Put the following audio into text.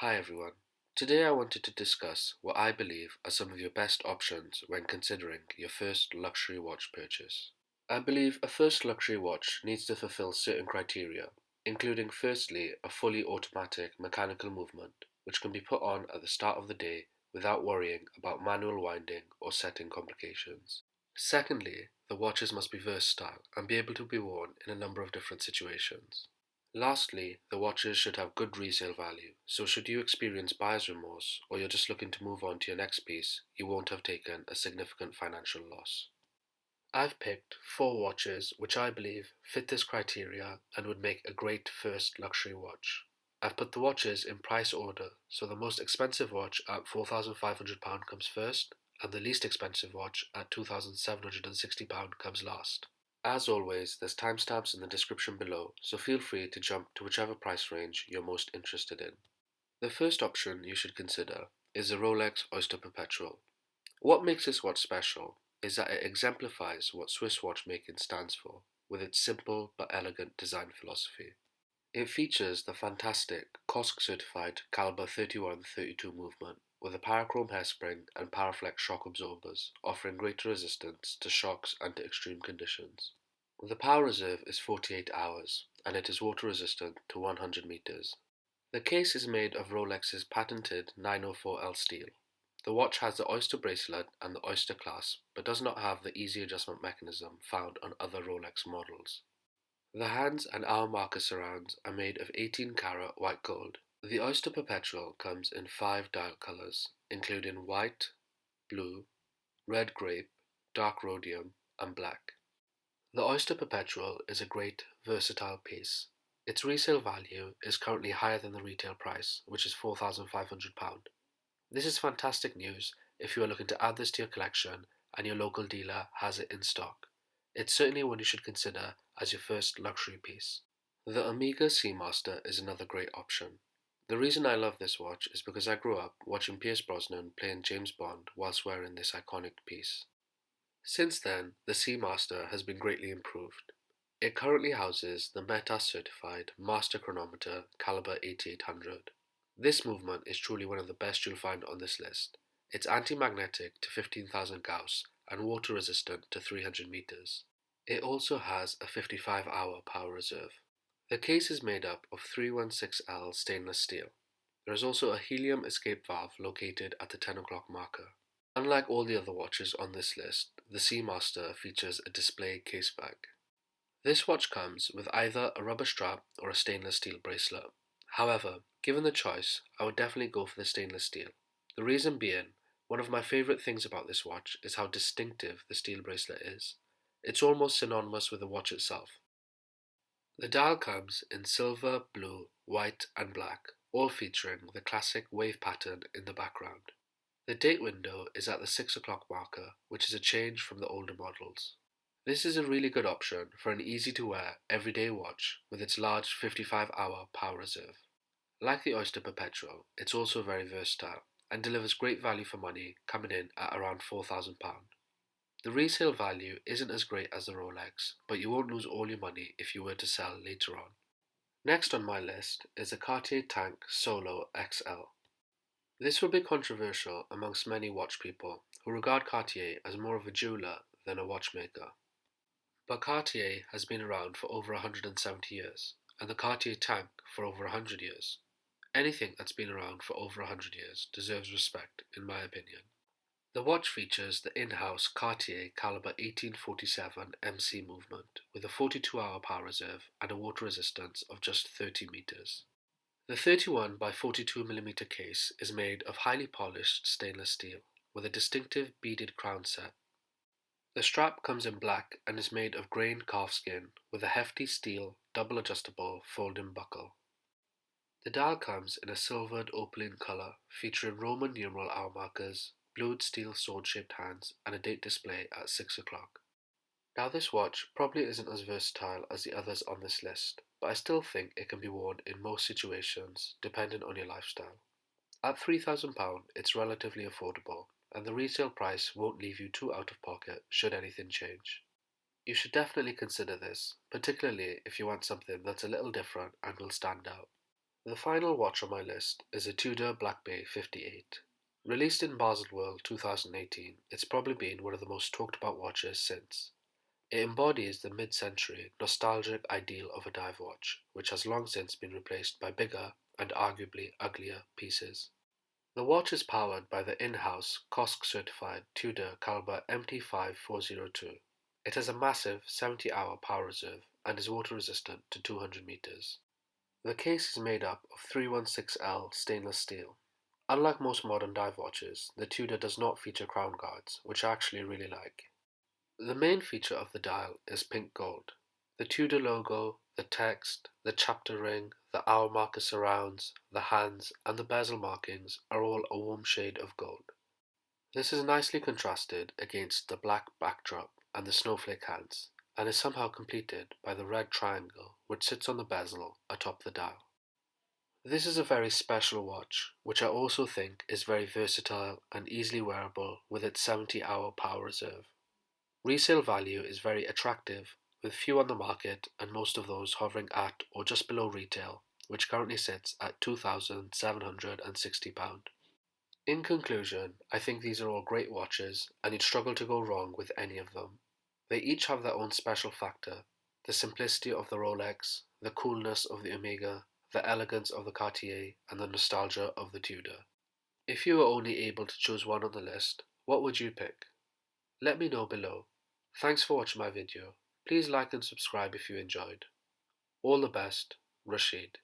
Hi everyone. Today I wanted to discuss what I believe are some of your best options when considering your first luxury watch purchase. I believe a first luxury watch needs to fulfill certain criteria, including firstly a fully automatic mechanical movement, which can be put on at the start of the day without worrying about manual winding or setting complications. Secondly, the watches must be versatile and be able to be worn in a number of different situations. Lastly, the watches should have good resale value, so should you experience buyer's remorse or you're just looking to move on to your next piece, you won't have taken a significant financial loss. I've picked 4 watches which I believe fit this criteria and would make a great first luxury watch. I've put the watches in price order, so the most expensive watch at £4,500 comes first, and the least expensive watch at £2,760 comes last. As always, there's timestamps in the description below, so feel free to jump to whichever price range you're most interested in. The first option you should consider is the Rolex Oyster Perpetual. What makes this watch special is that it exemplifies what Swiss watchmaking stands for, with its simple but elegant design philosophy. It features the fantastic COSC-certified caliber 31-32 movement with a parachrome hairspring and Paraflex shock absorbers, offering greater resistance to shocks and to extreme conditions. The power reserve is 48 hours, and it is water resistant to 100 meters. The case is made of Rolex's patented 904L steel. The watch has the Oyster bracelet and the Oyster clasp, but does not have the easy adjustment mechanism found on other Rolex models. The hands and hour marker surrounds are made of 18-karat white gold. The Oyster Perpetual comes in 5 dial colors, including white, blue, red grape, dark rhodium, and black. The Oyster Perpetual is a great, versatile piece. Its resale value is currently higher than the retail price, which is £4,500. This is fantastic news if you are looking to add this to your collection and your local dealer has it in stock. It's certainly one you should consider as your first luxury piece. The Omega Seamaster is another great option. The reason I love this watch is because I grew up watching Pierce Brosnan playing James Bond whilst wearing this iconic piece. Since then, the Seamaster has been greatly improved. It currently houses the METAS certified Master Chronometer caliber 8800. This movement is truly one of the best you'll find on this list. It's anti-magnetic to 15,000 Gauss and water resistant to 300 meters. It also has a 55-hour power reserve. The case is made up of 316L stainless steel. There is also a helium escape valve located at the 10 o'clock marker. Unlike all the other watches on this list, the Seamaster features a display case bag. This watch comes with either a rubber strap or a stainless steel bracelet. However, given the choice, I would definitely go for the stainless steel. The reason being, one of my favourite things about this watch is how distinctive the steel bracelet is. It's almost synonymous with the watch itself. The dial comes in silver, blue, white and black, all featuring the classic wave pattern in the background. The date window is at the 6 o'clock marker, which is a change from the older models. This is a really good option for an easy to wear everyday watch with its large 55-hour power reserve. Like the Oyster Perpetual, it's also very versatile and delivers great value for money, coming in at around £4,000. The resale value isn't as great as the Rolex, but you won't lose all your money if you were to sell later on. Next on my list is the Cartier Tank Solo XL. This will be controversial amongst many watch people who regard Cartier as more of a jeweler than a watchmaker. But Cartier has been around for over 170 years, and the Cartier Tank for over 100 years. Anything that's been around for over 100 years deserves respect, in my opinion. The watch features the in-house Cartier caliber 1847 MC movement with a 42-hour power reserve and a water resistance of just 30 meters. The 31 by 42mm case is made of highly polished stainless steel with a distinctive beaded crown set. The strap comes in black and is made of grained calfskin with a hefty steel double adjustable folding buckle. The dial comes in a silvered opaline colour featuring Roman numeral hour markers, blued steel sword-shaped hands and a date display at 6 o'clock. Now this watch probably isn't as versatile as the others on this list, but I still think it can be worn in most situations depending on your lifestyle. At £3,000 it's relatively affordable and the retail price won't leave you too out of pocket should anything change. You should definitely consider this, particularly if you want something that's a little different and will stand out. The final watch on my list is a Tudor Black Bay 58. Released in Baselworld 2018, it's probably been one of the most talked about watches since. It embodies the mid-century nostalgic ideal of a dive watch, which has long since been replaced by bigger and arguably uglier pieces. The watch is powered by the in-house COSC-certified Tudor Caliber MT5402. It has a massive 70-hour power reserve and is water-resistant to 200 meters. The case is made up of 316L stainless steel. Unlike most modern dive watches, the Tudor does not feature crown guards, which I actually really like. The main feature of the dial is pink gold. The Tudor logo, the text, the chapter ring, the hour marker surrounds, the hands, and the bezel markings are all a warm shade of gold. This is nicely contrasted against the black backdrop and the snowflake hands, and is somehow completed by the red triangle which sits on the bezel atop the dial. This is a very special watch, which I also think is very versatile and easily wearable with its 70-hour power reserve. Resale value is very attractive, with few on the market and most of those hovering at or just below retail, which currently sits at £2,760. In conclusion, I think these are all great watches, and you'd struggle to go wrong with any of them. They each have their own special factor: the simplicity of the Rolex, the coolness of the Omega, the elegance of the Cartier, and the nostalgia of the Tudor. If you were only able to choose one on the list, what would you pick? Let me know below. Thanks for watching my video. Please like and subscribe if you enjoyed. All the best, Rashid.